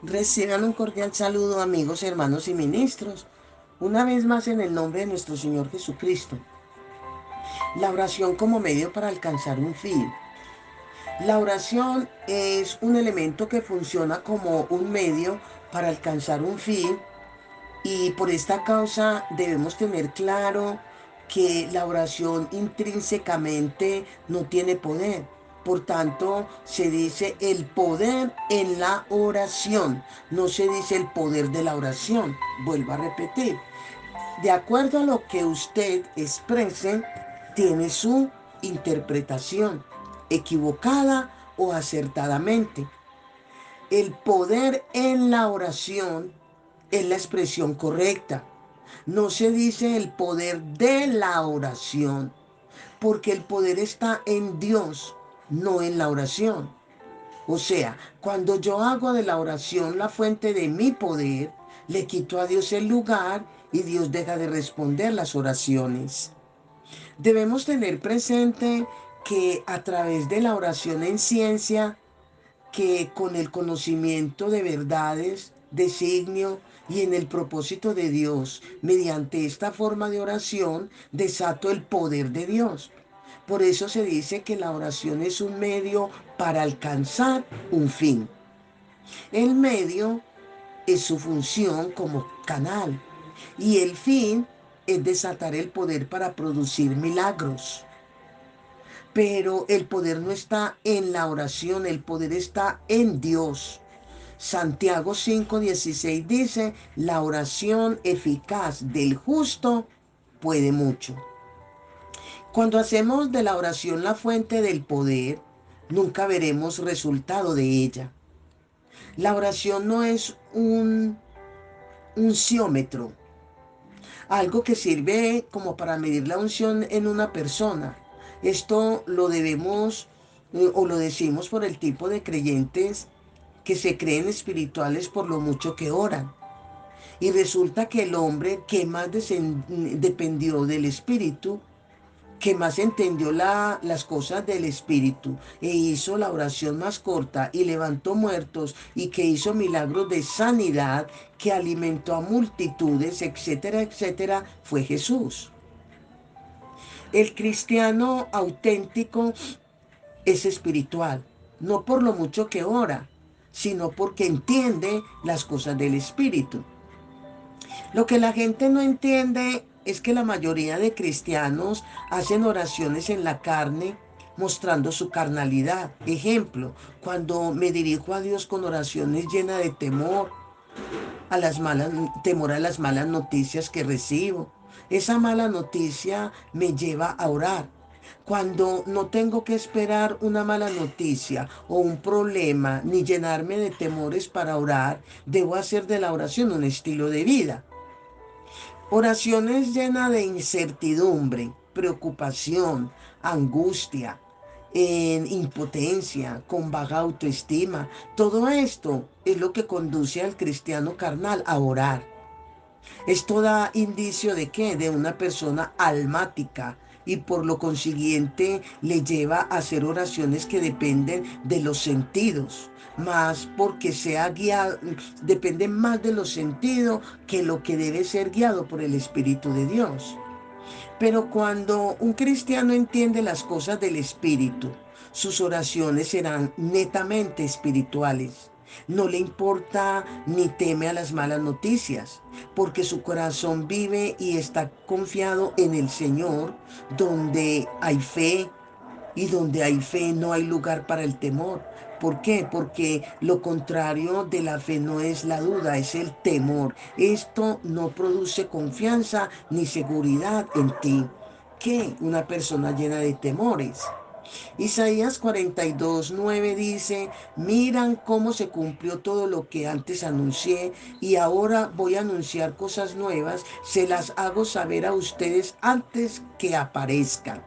Reciban un cordial saludo, amigos, hermanos y ministros, una vez más en el nombre de nuestro Señor Jesucristo. La oración como medio para alcanzar un fin. La oración es un elemento que funciona como un medio para alcanzar un fin y por esta causa debemos tener claro que la oración intrínsecamente no tiene poder. Por tanto, se dice el poder en la oración, no se dice el poder de la oración. Vuelvo a repetir, de acuerdo a lo que usted exprese, tiene su interpretación, equivocada o acertadamente. El poder en la oración es la expresión correcta. No se dice el poder de la oración, porque el poder está en Dios, no en la oración. O sea, cuando yo hago de la oración la fuente de mi poder, le quito a Dios el lugar y Dios deja de responder las oraciones. Debemos tener presente que a través de la oración en ciencia, que con el conocimiento de verdades, designio y en el propósito de Dios, mediante esta forma de oración, desato el poder de Dios. Por eso se dice que la oración es un medio para alcanzar un fin. El medio es su función como canal y el fin es desatar el poder para producir milagros. Pero el poder no está en la oración, el poder está en Dios. Santiago 5:16 dice, la oración eficaz del justo puede mucho. Cuando hacemos de la oración la fuente del poder, nunca veremos resultado de ella. La oración no es un unciómetro, algo que sirve como para medir la unción en una persona. Esto lo debemos o lo decimos por el tipo de creyentes que se creen espirituales por lo mucho que oran. Y resulta que el hombre que más dependió del Espíritu, que más entendió las cosas del Espíritu e hizo la oración más corta y levantó muertos y que hizo milagros de sanidad, que alimentó a multitudes, etcétera, etcétera, fue Jesús. El cristiano auténtico es espiritual, no por lo mucho que ora, sino porque entiende las cosas del Espíritu. Lo que la gente no entiende es que la mayoría de cristianos hacen oraciones en la carne mostrando su carnalidad. Ejemplo, cuando me dirijo a Dios con oraciones llenas de temor, temor a las malas noticias que recibo. Esa mala noticia me lleva a orar. Cuando no tengo que esperar una mala noticia o un problema ni llenarme de temores para orar, debo hacer de la oración un estilo de vida. Oraciones llenas de incertidumbre, preocupación, angustia, en impotencia, con baja autoestima. Todo esto es lo que conduce al cristiano carnal a orar. Esto da indicio de qué, de una persona almática y por lo consiguiente le lleva a hacer oraciones que dependen de los sentidos, más porque sea guiado, depende más de los sentidos que lo que debe ser guiado por el Espíritu de Dios. Pero cuando un cristiano entiende las cosas del Espíritu, sus oraciones serán netamente espirituales. No le importa ni teme a las malas noticias, porque su corazón vive y está confiado en el Señor, donde hay fe, y donde hay fe no hay lugar para el temor. ¿Por qué? Porque lo contrario de la fe no es la duda, es el temor. Esto no produce confianza ni seguridad en ti. ¿Qué? Una persona llena de temores. Isaías 42:9 dice, miran cómo se cumplió todo lo que antes anuncié y ahora voy a anunciar cosas nuevas, se las hago saber a ustedes antes que aparezcan.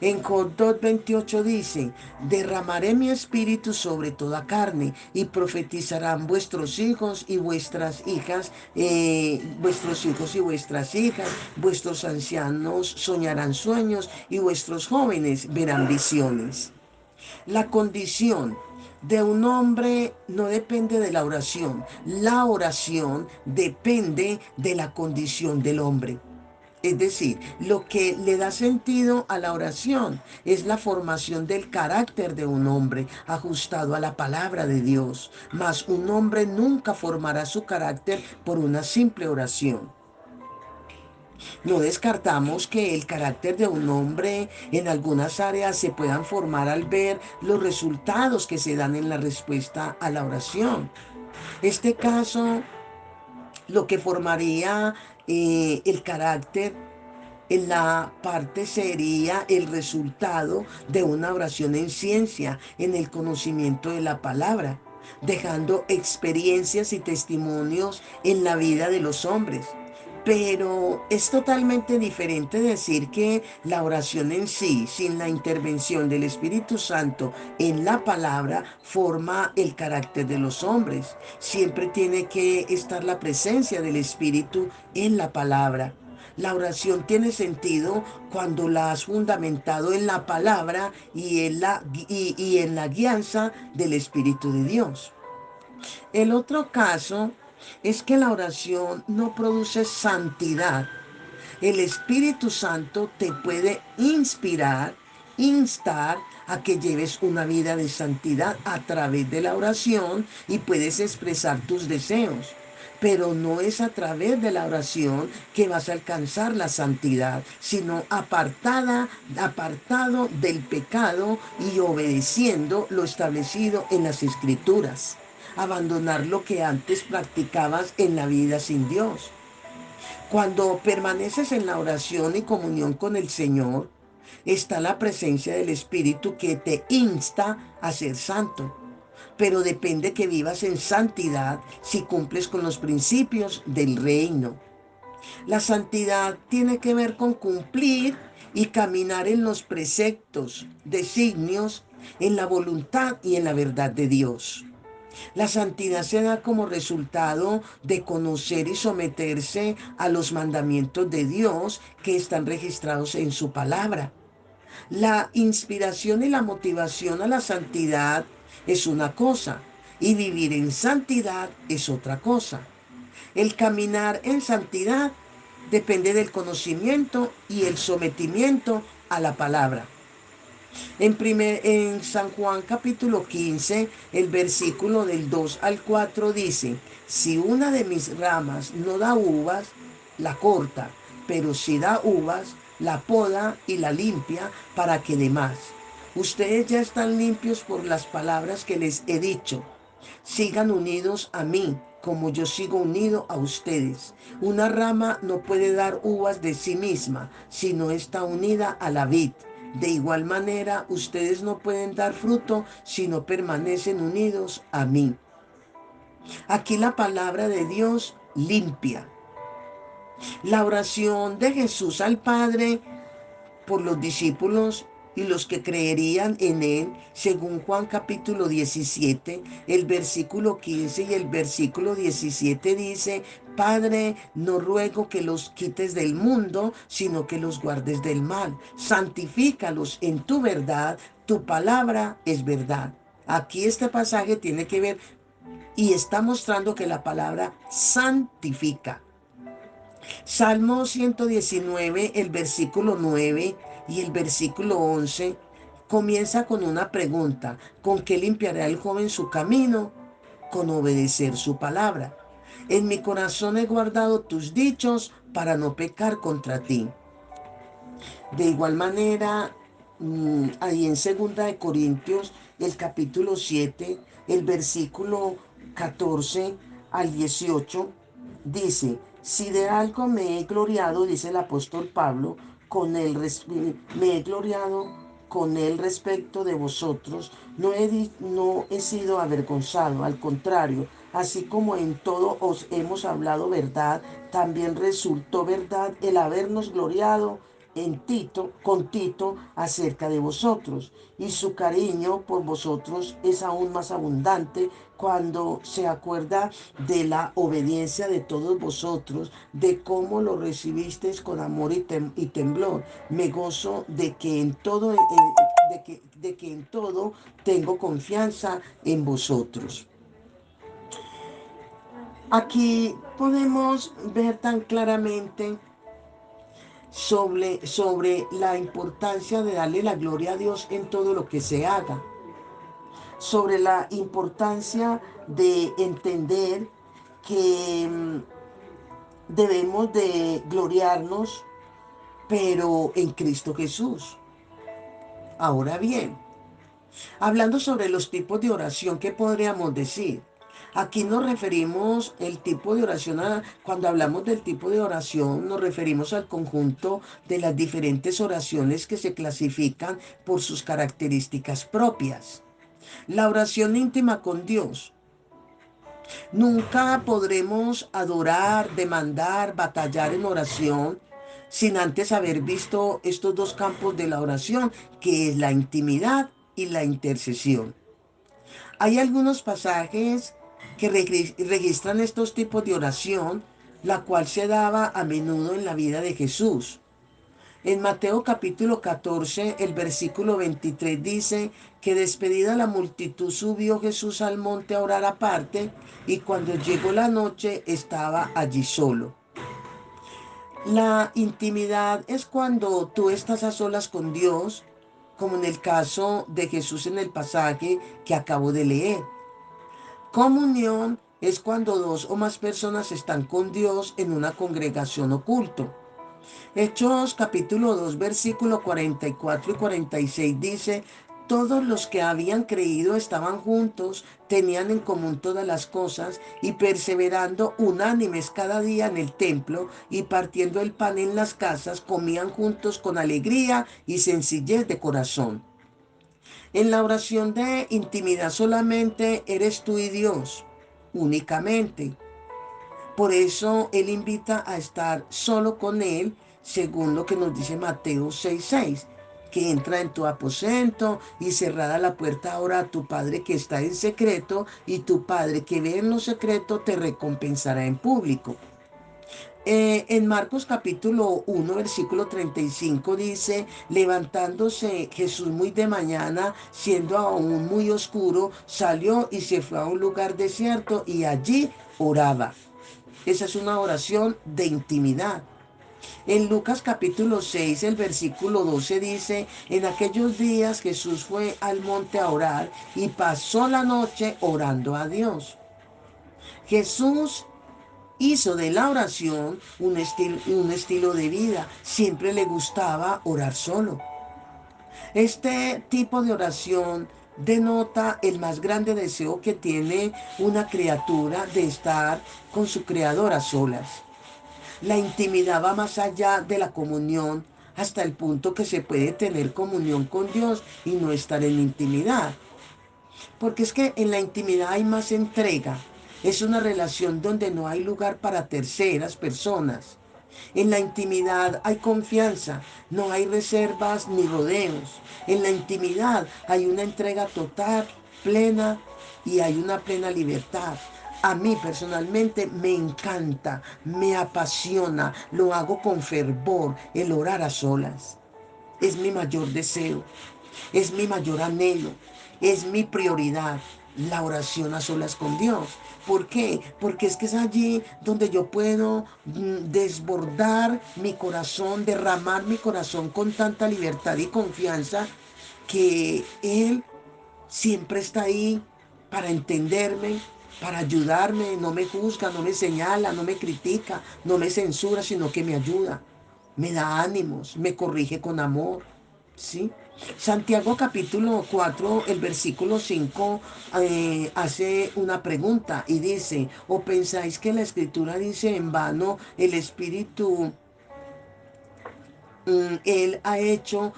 En Job 2:28 dice, derramaré mi espíritu sobre toda carne y profetizarán vuestros hijos y vuestras hijas, vuestros hijos y vuestras hijas, vuestros ancianos soñarán sueños y vuestros jóvenes verán visiones. La condición de un hombre no depende de la oración depende de la condición del hombre. Es decir, lo que le da sentido a la oración es la formación del carácter de un hombre ajustado a la palabra de Dios. Mas un hombre nunca formará su carácter por una simple oración. No descartamos que el carácter de un hombre en algunas áreas se puedan formar al ver los resultados que se dan en la respuesta a la oración. Este caso, lo que formaría el carácter en la parte sería el resultado de una oración en ciencia, en el conocimiento de la palabra, dejando experiencias y testimonios en la vida de los hombres. Pero es totalmente diferente decir que la oración en sí, sin la intervención del Espíritu Santo en la palabra, forma el carácter de los hombres. Siempre tiene que estar la presencia del Espíritu en la palabra. La oración tiene sentido cuando la has fundamentado en la palabra y en la guianza del Espíritu de Dios. El otro caso es que la oración no produce santidad. El Espíritu Santo te puede inspirar, instar a que lleves una vida de santidad a través de la oración y puedes expresar tus deseos. Pero no es a través de la oración que vas a alcanzar la santidad, sino apartado del pecado y obedeciendo lo establecido en las Escrituras. Abandonar lo que antes practicabas en la vida sin Dios. Cuando permaneces en la oración y comunión con el Señor, está la presencia del Espíritu que te insta a ser santo. Pero depende que vivas en santidad si cumples con los principios del reino. La santidad tiene que ver con cumplir y caminar en los preceptos, designios, en la voluntad y en la verdad de Dios. La santidad se da como resultado de conocer y someterse a los mandamientos de Dios que están registrados en su palabra. La inspiración y la motivación a la santidad es una cosa y vivir en santidad es otra cosa. El caminar en santidad depende del conocimiento y el sometimiento a la palabra. En San Juan capítulo 15, el versículo del 2 al 4 dice, si una de mis ramas no da uvas, la corta, pero si da uvas, la poda y la limpia para que dé más. Ustedes ya están limpios por las palabras que les he dicho. Sigan unidos a mí, como yo sigo unido a ustedes. Una rama no puede dar uvas de sí misma si no está unida a la vid. De igual manera, ustedes no pueden dar fruto si no permanecen unidos a mí. Aquí la palabra de Dios limpia. La oración de Jesús al Padre por los discípulos y los que creerían en él, según Juan capítulo 17, el versículo 15 y el versículo 17 dice, Padre, no ruego que los quites del mundo, sino que los guardes del mal. Santifícalos en tu verdad, tu palabra es verdad. Aquí este pasaje tiene que ver y está mostrando que la palabra santifica. Salmo 119, el versículo 9 y el versículo 11 comienza con una pregunta. ¿Con qué limpiará el joven su camino? Con obedecer su palabra. En mi corazón he guardado tus dichos para no pecar contra ti. De igual manera, ahí en Segunda de Corintios, el capítulo 7, el versículo 14 al 18, dice, si de algo me he gloriado, dice el apóstol Pablo, me he gloriado con él respecto de vosotros, no he sido avergonzado, al contrario, así como en todo os hemos hablado verdad, también resultó verdad el habernos gloriado con Tito acerca de vosotros, y su cariño por vosotros es aún más abundante cuando se acuerda de la obediencia de todos vosotros, de cómo lo recibisteis con amor y temblor. Me gozo de que en todo de que en todo tengo confianza en vosotros. Aquí podemos ver tan claramente sobre la importancia de darle la gloria a Dios en todo lo que se haga, sobre la importancia de entender que debemos de gloriarnos, pero en Cristo Jesús. Ahora bien, hablando sobre los tipos de oración, ¿qué podríamos decir? Aquí nos referimos el tipo de oración cuando hablamos del tipo de oración, nos referimos al conjunto de las diferentes oraciones que se clasifican por sus características propias. La oración íntima con Dios. Nunca podremos adorar, demandar, batallar en oración sin antes haber visto estos dos campos de la oración, que es la intimidad y la intercesión. Hay algunos pasajes que registran estos tipos de oración, la cual se daba a menudo en la vida de Jesús. En Mateo capítulo 14, el versículo 23 dice que despedida la multitud subió Jesús al monte a orar aparte y cuando llegó la noche estaba allí solo. La intimidad es cuando tú estás a solas con Dios, como en el caso de Jesús en el pasaje que acabo de leer. Comunión es cuando dos o más personas están con Dios en una congregación o culto. Hechos capítulo 2 versículo 44 y 46 dice, todos los que habían creído estaban juntos, tenían en común todas las cosas y perseverando unánimes cada día en el templo y partiendo el pan en las casas, comían juntos con alegría y sencillez de corazón. En la oración de intimidad solamente eres tú y Dios, únicamente. Por eso Él invita a estar solo con Él, según lo que nos dice Mateo 6:6, que entra en tu aposento y cerrada la puerta ahora a tu Padre que está en secreto, y tu Padre que ve en lo secreto te recompensará en público. En Marcos capítulo 1, versículo 35 dice, levantándose Jesús muy de mañana, siendo aún muy oscuro, salió y se fue a un lugar desierto y allí oraba. Esa es una oración de intimidad. En Lucas capítulo 6, el versículo 12 dice, en aquellos días Jesús fue al monte a orar y pasó la noche orando a Dios. Jesús hizo de la oración un estilo de vida. Siempre le gustaba orar solo. Este tipo de oración denota el más grande deseo que tiene una criatura de estar con su creador a solas. La intimidad va más allá de la comunión hasta el punto que se puede tener comunión con Dios y no estar en intimidad. Porque es que en la intimidad hay más entrega. Es una relación donde no hay lugar para terceras personas. En la intimidad hay confianza, no hay reservas ni rodeos. En la intimidad hay una entrega total, plena, y hay una plena libertad. A mí personalmente me encanta, me apasiona, lo hago con fervor, el orar a solas. Es mi mayor deseo, es mi mayor anhelo, es mi prioridad, la oración a solas con Dios. ¿Por qué? Porque es que es allí donde yo puedo desbordar mi corazón, derramar mi corazón con tanta libertad y confianza que Él siempre está ahí para entenderme, para ayudarme, no me juzga, no me señala, no me critica, no me censura, sino que me ayuda, me da ánimos, me corrige con amor, ¿sí? Santiago capítulo 4, el versículo 5 hace una pregunta y dice, ¿o pensáis que la escritura dice en vano el Espíritu Él ha hecho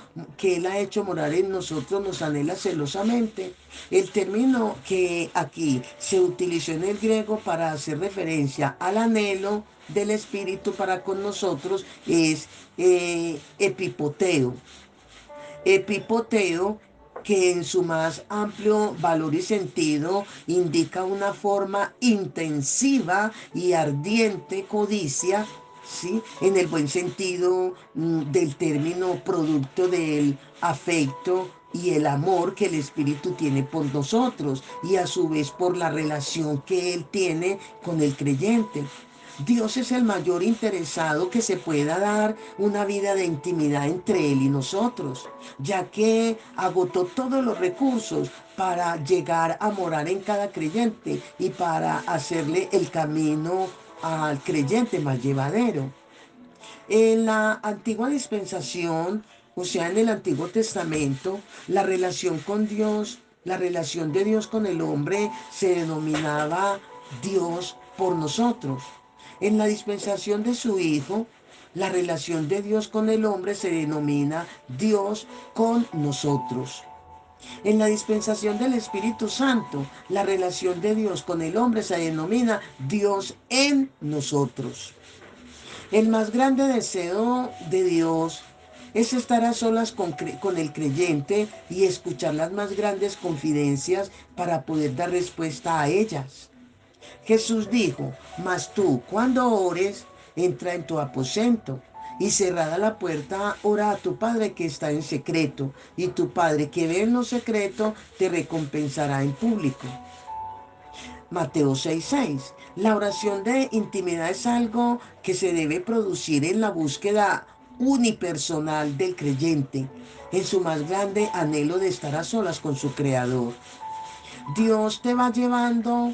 morar en nosotros, nos anhela celosamente? El término que aquí se utilizó en el griego para hacer referencia al anhelo del Espíritu para con nosotros es epipoteo. Epipoteo, que en su más amplio valor y sentido indica una forma intensiva y ardiente codicia, ¿sí? En el buen sentido del término, producto del afecto y el amor que el Espíritu tiene por nosotros y a su vez por la relación que Él tiene con el creyente. Dios es el mayor interesado que se pueda dar una vida de intimidad entre Él y nosotros, ya que agotó todos los recursos para llegar a morar en cada creyente y para hacerle el camino al creyente más llevadero. En la antigua dispensación, o sea, en el Antiguo Testamento, la relación con Dios, la relación de Dios con el hombre se denominaba Dios por nosotros. En la dispensación de su Hijo, la relación de Dios con el hombre se denomina Dios con nosotros. En la dispensación del Espíritu Santo, la relación de Dios con el hombre se denomina Dios en nosotros. El más grande deseo de Dios es estar a solas con el creyente y escuchar las más grandes confidencias para poder dar respuesta a ellas. Jesús dijo, mas tú, cuando ores, entra en tu aposento y cerrada la puerta, ora a tu Padre que está en secreto, y tu Padre que ve en lo secreto te recompensará en público. Mateo 6:6. La oración de intimidad es algo que se debe producir en la búsqueda unipersonal del creyente, en su más grande anhelo de estar a solas con su Creador. Dios te va llevando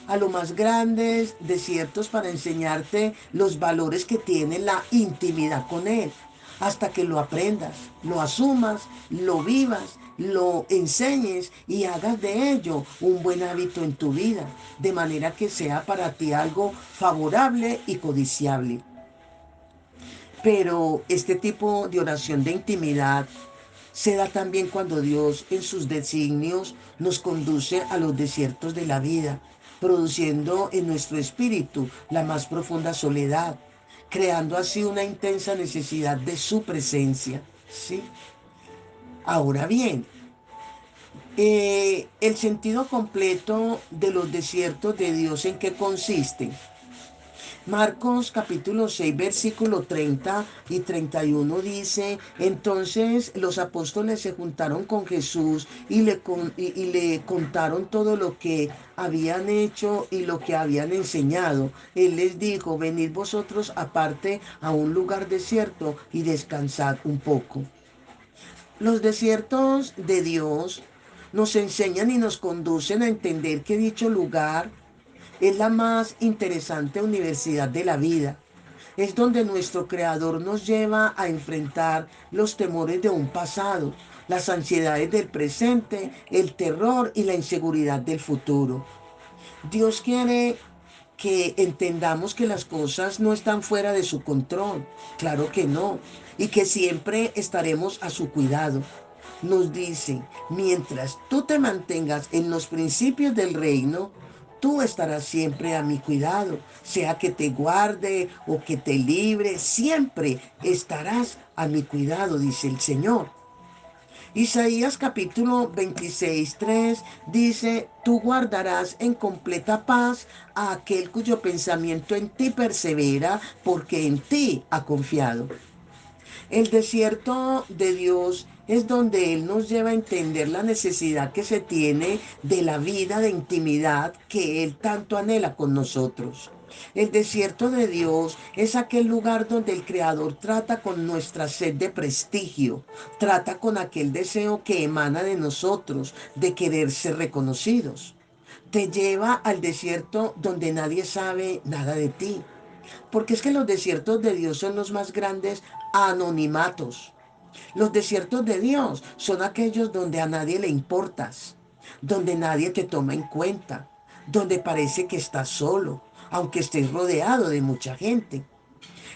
a los más grandes desiertos para enseñarte los valores que tiene la intimidad con Él, hasta que lo aprendas, lo asumas, lo vivas, lo enseñes y hagas de ello un buen hábito en tu vida, de manera que sea para ti algo favorable y codiciable. Pero este tipo de oración de intimidad se da también cuando Dios en sus designios nos conduce a los desiertos de la vida, produciendo en nuestro espíritu la más profunda soledad, creando así una intensa necesidad de su presencia. ¿Sí? Ahora bien, el sentido completo de los desiertos de Dios, ¿en qué consiste? Marcos capítulo 6 versículo 30 y 31 dice, entonces los apóstoles se juntaron con Jesús y le contaron todo lo que habían hecho y lo que habían enseñado. Él les dijo, venid vosotros aparte a un lugar desierto y descansad un poco. Los desiertos de Dios nos enseñan y nos conducen a entender que dicho lugar es la más interesante universidad de la vida. Es donde nuestro Creador nos lleva a enfrentar los temores de un pasado, las ansiedades del presente, el terror y la inseguridad del futuro. Dios quiere que entendamos que las cosas no están fuera de su control, claro que no, y que siempre estaremos a su cuidado. Nos dice, mientras tú te mantengas en los principios del reino, tú estarás siempre a mi cuidado, sea que te guarde o que te libre, siempre estarás a mi cuidado, dice el Señor. Isaías capítulo 26:3 dice, tú guardarás en completa paz a aquel cuyo pensamiento en ti persevera, porque en ti ha confiado. El desierto de Dios es donde Él nos lleva a entender la necesidad que se tiene de la vida de intimidad que Él tanto anhela con nosotros. El desierto de Dios es aquel lugar donde el Creador trata con nuestra sed de prestigio, trata con aquel deseo que emana de nosotros de querer ser reconocidos. Te lleva al desierto donde nadie sabe nada de ti. Porque es que los desiertos de Dios son los más grandes anonimatos. Los desiertos de Dios son aquellos donde a nadie le importas, donde nadie te toma en cuenta, donde parece que estás solo, aunque estés rodeado de mucha gente.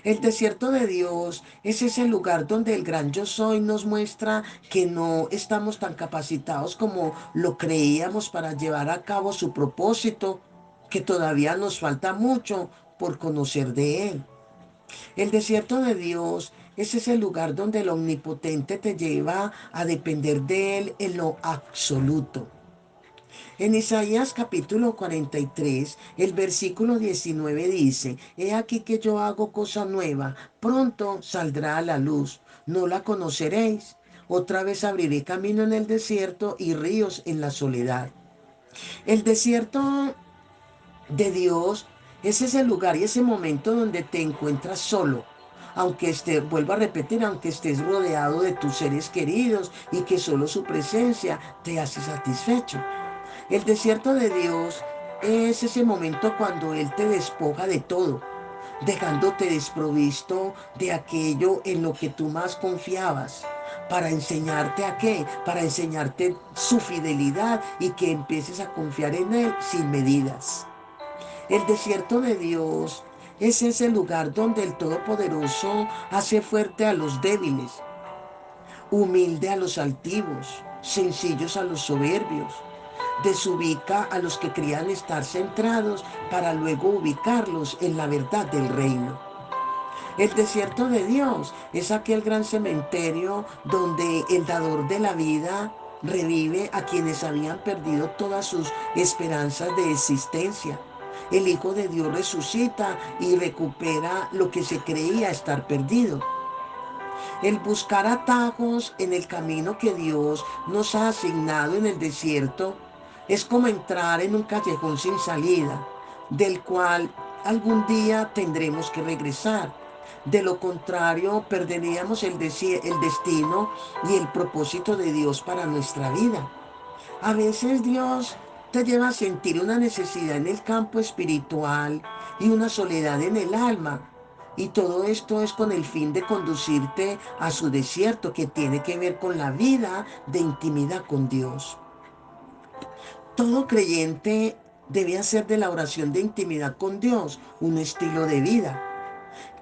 El desierto de Dios es ese lugar donde el gran yo soy nos muestra que no estamos tan capacitados como lo creíamos para llevar a cabo su propósito, que todavía nos falta mucho por conocer de Él. El desierto de Dios es ese lugar donde el omnipotente te lleva a depender de Él en lo absoluto. En Isaías capítulo 43, el versículo 19 dice, he aquí que yo hago cosa nueva, pronto saldrá a la luz, no la conoceréis. Otra vez abriré camino en el desierto y ríos en la soledad. El desierto de Dios es ese lugar y ese momento donde te encuentras solo. Aunque vuelvo a repetir, aunque estés rodeado de tus seres queridos y que solo su presencia te hace satisfecho. El desierto de Dios es ese momento cuando Él te despoja de todo, dejándote desprovisto de aquello en lo que tú más confiabas. ¿Para enseñarte a qué? Para enseñarte su fidelidad y que empieces a confiar en Él sin medidas. El desierto de Dios es ese lugar donde el Todopoderoso hace fuerte a los débiles, humilde a los altivos, sencillos a los soberbios. Desubica a los que creían estar centrados para luego ubicarlos en la verdad del reino. El desierto de Dios es aquel gran cementerio donde el dador de la vida revive a quienes habían perdido todas sus esperanzas de existencia. El Hijo de Dios resucita y recupera lo que se creía estar perdido. El buscar atajos en el camino que Dios nos ha asignado en el desierto es como entrar en un callejón sin salida, del cual algún día tendremos que regresar. De lo contrario, perderíamos el destino y el propósito de Dios para nuestra vida. A veces Dios te lleva a sentir una necesidad en el campo espiritual y una soledad en el alma. Y todo esto es con el fin de conducirte a su desierto que tiene que ver con la vida de intimidad con Dios. Todo creyente debe hacer de la oración de intimidad con Dios un estilo de vida.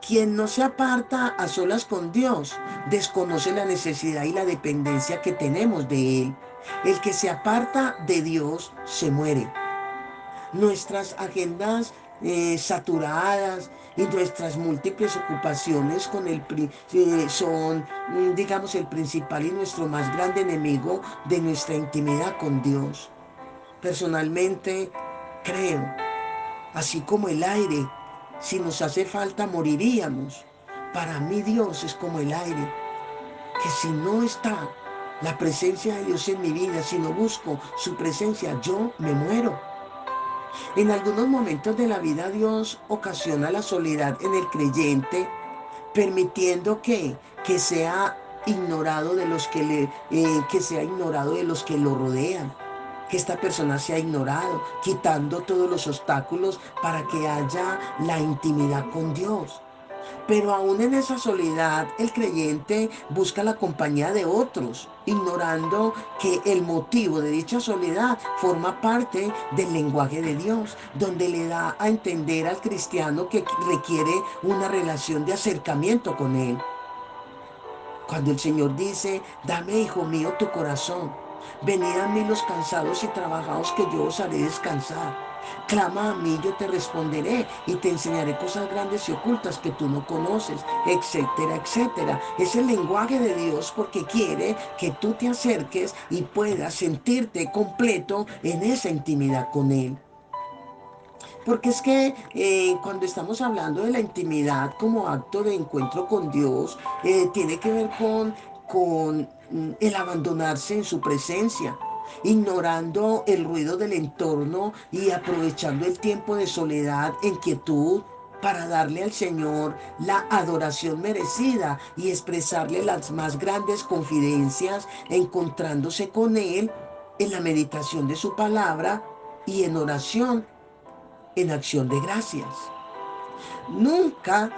Quien no se aparta a solas con Dios desconoce la necesidad y la dependencia que tenemos de Él. El que se aparta de Dios se muere. Nuestras agendas saturadas y nuestras múltiples ocupaciones son, digamos, el principal y nuestro más grande enemigo de nuestra intimidad con Dios. Personalmente, creo así como el aire. Si nos hace falta, moriríamos. Para mí Dios es como el aire, que si no está la presencia de Dios en mi vida, si no busco su presencia, yo me muero. En algunos momentos de la vida Dios ocasiona la soledad en el creyente, permitiendo que sea ignorado de los que sea ignorado de los que lo rodean, que esta persona sea ignorado, quitando todos los obstáculos para que haya la intimidad con Dios. Pero aún en esa soledad, el creyente busca la compañía de otros, ignorando que el motivo de dicha soledad forma parte del lenguaje de Dios, donde le da a entender al cristiano que requiere una relación de acercamiento con Él. Cuando el Señor dice, dame, hijo mío, tu corazón, venid a mí los cansados y trabajados que yo os haré descansar. Clama a mí, yo te responderé y te enseñaré cosas grandes y ocultas que tú no conoces, etcétera, etcétera. Es el lenguaje de Dios porque quiere que tú te acerques y puedas sentirte completo en esa intimidad con Él. Porque es que cuando estamos hablando de la intimidad como acto de encuentro con Dios, tiene que ver con el abandonarse en su presencia, ignorando el ruido del entorno y aprovechando el tiempo de soledad en quietud para darle al Señor la adoración merecida y expresarle las más grandes confidencias, encontrándose con Él en la meditación de su palabra y en oración en acción de gracias. Nunca,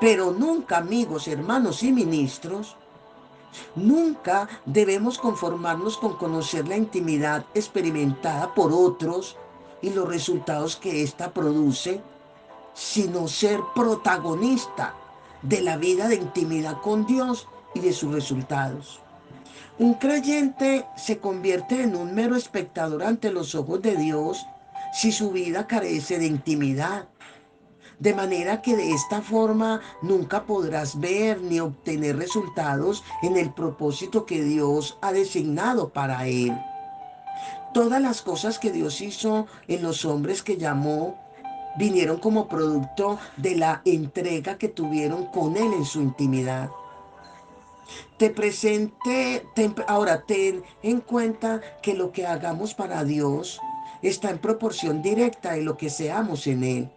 pero nunca, amigos, hermanos y ministros, nunca debemos conformarnos con conocer la intimidad experimentada por otros y los resultados que ésta produce, sino ser protagonista de la vida de intimidad con Dios y de sus resultados. Un creyente se convierte en un mero espectador ante los ojos de Dios si su vida carece de intimidad. De manera que de esta forma nunca podrás ver ni obtener resultados en el propósito que Dios ha designado para él. Todas las cosas que Dios hizo en los hombres que llamó vinieron como producto de la entrega que tuvieron con Él en su intimidad. Ahora ten en cuenta que lo que hagamos para Dios está en proporción directa de lo que seamos en Él.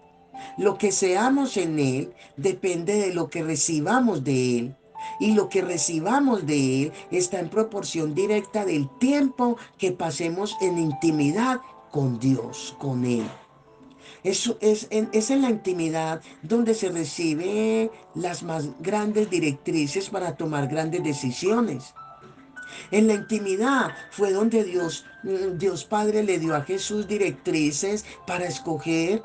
Lo que seamos en Él depende de lo que recibamos de Él. Y lo que recibamos de Él está en proporción directa del tiempo que pasemos en intimidad con Dios, con Él. Es en la intimidad donde se recibe las más grandes directrices para tomar grandes decisiones. En la intimidad fue donde Dios Padre le dio a Jesús directrices para escoger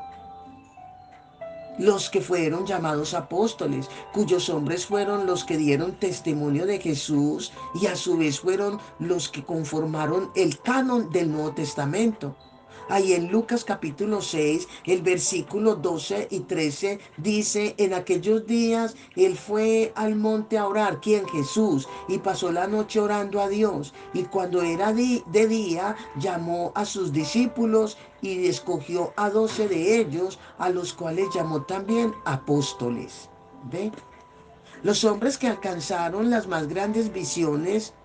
los que fueron llamados apóstoles, cuyos hombres fueron los que dieron testimonio de Jesús y a su vez fueron los que conformaron el canon del Nuevo Testamento. Ahí en Lucas capítulo 6, el versículo 12 y 13 dice, en aquellos días él fue al monte a orar, ¿quién? Jesús, y pasó la noche orando a Dios. Y cuando era de día, llamó a sus discípulos y escogió a 12 de ellos, a los cuales llamó también apóstoles. ¿Ve? Los hombres que alcanzaron las más grandes visiones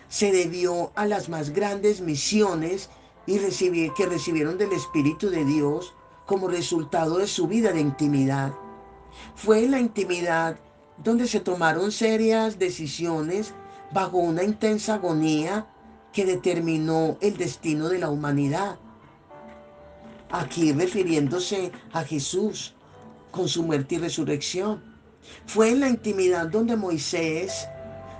se debió a las más grandes misiones que recibieron del Espíritu de Dios como resultado de su vida de intimidad. Fue en la intimidad donde se tomaron serias decisiones bajo una intensa agonía que determinó el destino de la humanidad. Aquí refiriéndose a Jesús con su muerte y resurrección. Fue en la intimidad donde Moisés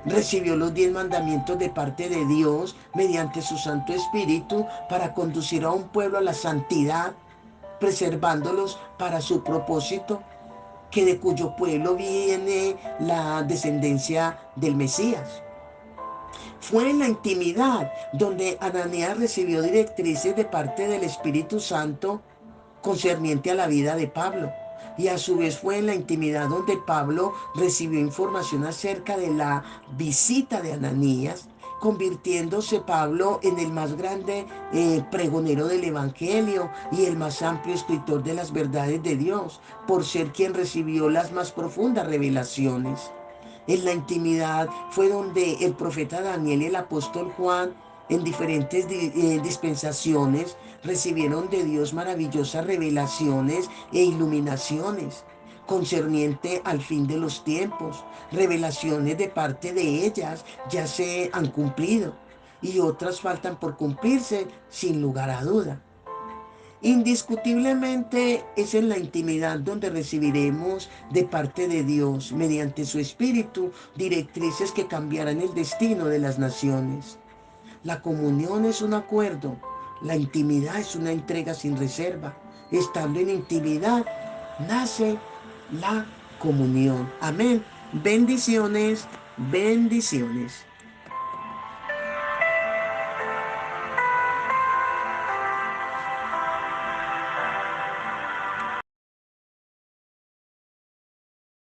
recibió los 10 mandamientos de parte de Dios mediante su Santo Espíritu para conducir a un pueblo a la santidad, preservándolos para su propósito, que de cuyo pueblo viene la descendencia del Mesías. Fue en la intimidad donde Ananías recibió directrices de parte del Espíritu Santo concerniente a la vida de Pablo. Y a su vez fue en la intimidad donde Pablo recibió información acerca de la visita de Ananías, convirtiéndose Pablo en el más grande pregonero del Evangelio y el más amplio escritor de las verdades de Dios, por ser quien recibió las más profundas revelaciones. En la intimidad fue donde el profeta Daniel y el apóstol Juan, en diferentes dispensaciones, recibieron de Dios maravillosas revelaciones e iluminaciones concerniente al fin de los tiempos. Revelaciones de parte de ellas ya se han cumplido y otras faltan por cumplirse sin lugar a duda. Indiscutiblemente es en la intimidad donde recibiremos de parte de Dios, mediante su Espíritu, directrices que cambiarán el destino de las naciones. La comunión es un acuerdo, la intimidad es una entrega sin reserva. Estando en intimidad, nace la comunión. Amén. Bendiciones, bendiciones.